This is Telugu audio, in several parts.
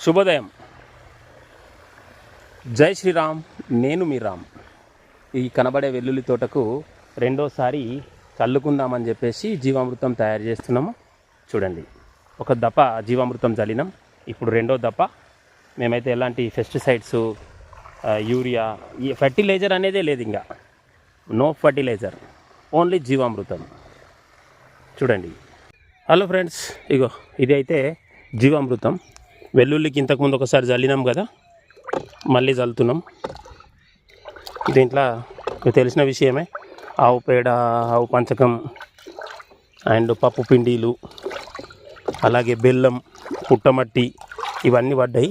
శుభోదయం. జై శ్రీరామ్. నేను మీ రామ్. ఈ కనబడే వెల్లుల్లి తోటకు రెండోసారి చల్లుకుందామని చెప్పేసి జీవామృతం తయారు చేస్తున్నాము. చూడండి, ఒక దప్ప జీవామృతం చల్లినాం. ఇప్పుడు రెండో దప్ప. మేమైతే ఎలాంటి పెస్టిసైడ్స్, యూరియా, ఈ ఫర్టిలైజర్ అనేదే లేదు. ఇంకా నో ఫర్టిలైజర్, ఓన్లీ జీవామృతం. చూడండి. హలో ఫ్రెండ్స్, ఇగో ఇది అయితే జీవామృతం. వెల్లుల్లికి ఇంతకుముందు ఒకసారి చల్లినాం కదా, మళ్ళీ చల్లుతున్నాం. దీంట్లో మీకు తెలిసిన విషయమే, ఆవు పేడ, ఆవు పంచకం అండ్ పప్పు పిండిలు, అలాగే బెల్లం, పుట్టమట్టి ఇవన్నీ పడ్డాయి.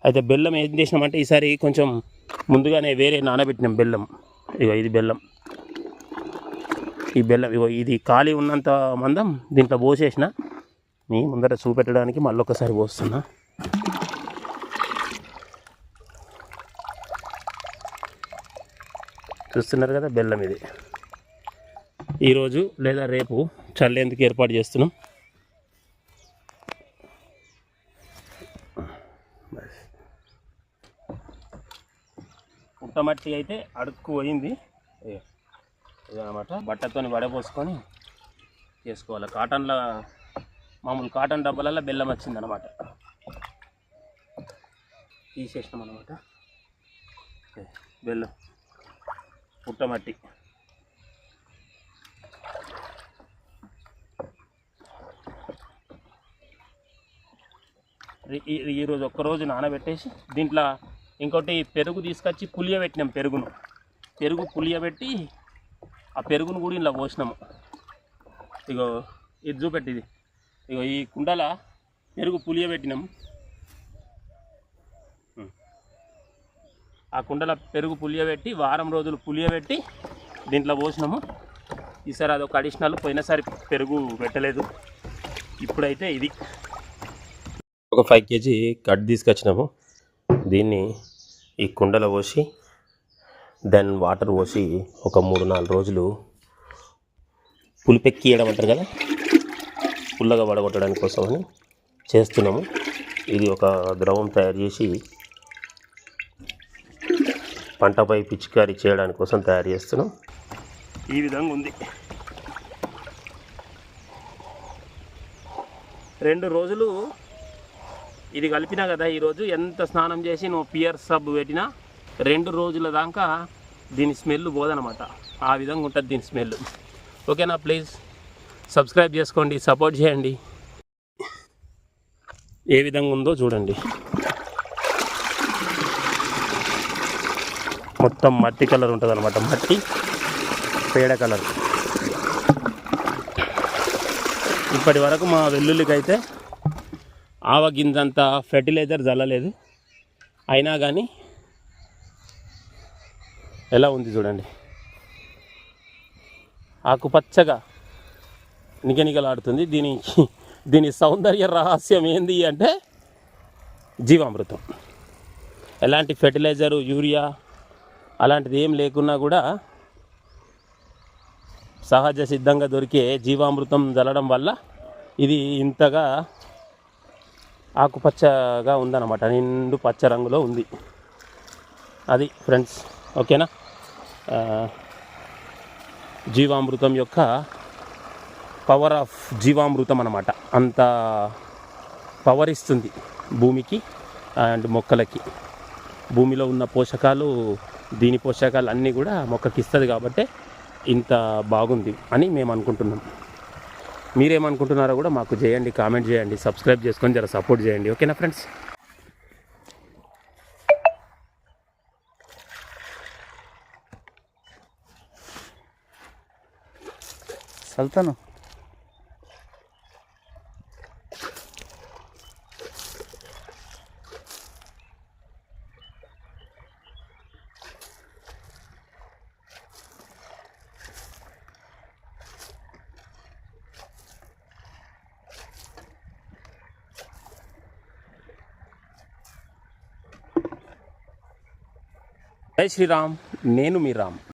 అయితే బెల్లం ఏం చేసినామంటే ఈసారి కొంచెం ముందుగానే వేరే నానబెట్టినాం బెల్లం. ఇగో ఇది బెల్లం. ఈ బెల్లం ఇగో ఇది ఖాళీ ఉన్నంత మందం దీంట్లో పోసేసిన మీ ముందర చూపెట్టడానికి మళ్ళీ ఒకసారి పోస్తున్నా. చూస్తున్నారు కదా, బెల్లం ఇది ఈరోజు లేదా రేపు చల్లేందుకు ఏర్పాటు చేస్తున్నాం. పుట్టమట్టి అయితే అడుక్కు పోయింది ఇదన్నమాట. బట్టతోని వడపోసుకొని చేసుకోవాలి. కాటన్లో మామూలు కాటన్ డబ్బాలలో బెల్లం వచ్చిందనమాట, తీసేసినాం అనమాట. బెల్లం, పుట్టమట్టి. ఈరోజు ఒక్కరోజు నానబెట్టేసి దీంట్లో ఇంకోటి పెరుగు తీసుకొచ్చి పులియబెట్టినాం. పెరుగు పులియబెట్టి ఆ పెరుగును కూడా ఇలా పోసినాము. ఇగో ఇది చూపెట్టిది. ఇగో ఈ కుండల పెరుగు పులియబెట్టినాం. ఆ కుండల పెరుగు పులియబెట్టి వారం రోజులు పులియబెట్టి దీంట్లో పోసినాము. ఈసారి అదొక అడిషనల్. పోయినసారి పెరుగు పెట్టలేదు. ఇప్పుడైతే ఇది ఒక 5 kg కట్ తీసుకొచ్చినాము. దీన్ని ఈ కుండలో పోసి దెన్ వాటర్ పోసి ఒక 3-4 రోజులు పులిపెక్కియడం అంటారు కదా, పుల్లగా వడగొట్టడానికి కోసమని చేస్తున్నాము. ఇది ఒక ద్రవం తయారు చేసి పంటపై పిచికారీ చేయడానికి కోసం తయారు చేస్తున్నాం. ఈ విధంగా ఉంది. 2 రోజులు ఇది కలిపినా కదా. ఈరోజు ఎంత స్నానం చేసి నువ్వు పియర్ సబ్బు పెట్టినా 2 రోజుల దాకా దీని స్మెల్ పోదనమాట. ఆ విధంగా ఉంటుంది దీని స్మెల్. ఓకేనా? ప్లీజ్ సబ్స్క్రైబ్ చేసుకోండి, సపోర్ట్ చేయండి. ఏ విధంగా ఉందో చూడండి. మొత్తం మట్టి కలర్ ఉంటుంది అనమాట, మట్టి పేడ కలర్. ఇప్పటి వరకు మా వెల్లుల్లికి అయితే ఆవగింజంత ఫెర్టిలైజర్ చల్లలేదు. అయినా కానీ ఎలా ఉంది చూడండి, ఆకుపచ్చగా నిగనిగలాడుతుంది. దీని సౌందర్య రహస్యం ఏంది అంటే జీవామృతం. ఎలాంటి ఫెర్టిలైజరు, యూరియా అలాంటిది ఏం లేకున్నా కూడా సహజ సిద్ధంగా దొరికే జీవామృతం చల్లడం వల్ల ఇది ఇంతగా ఆకుపచ్చగా ఉందన్నమాట. నిండు పచ్చ రంగులో ఉంది. అది ఫ్రెండ్స్, ఓకేనా? జీవామృతం యొక్క పవర్ ఆఫ్ జీవామృతం అన్నమాట. అంత పవర్ ఇస్తుంది భూమికి అండ్ మొక్కలకి. భూమిలో ఉన్న పోషకాలు, దీని పోషకాలు అన్నీ కూడా మొక్కకి ఇస్తుంది. కాబట్టి ఇంత బాగుంది అని మేము అనుకుంటున్నాం. మీరేమనుకుంటున్నారో కూడా మాకు చేయండి, కామెంట్ చేయండి, సబ్స్క్రైబ్ చేసుకొని జర సపోర్ట్ చేయండి. ఓకేనా ఫ్రెండ్స్? చల్తాను. జై శ్రీరామ్. నేను మీ రామ్.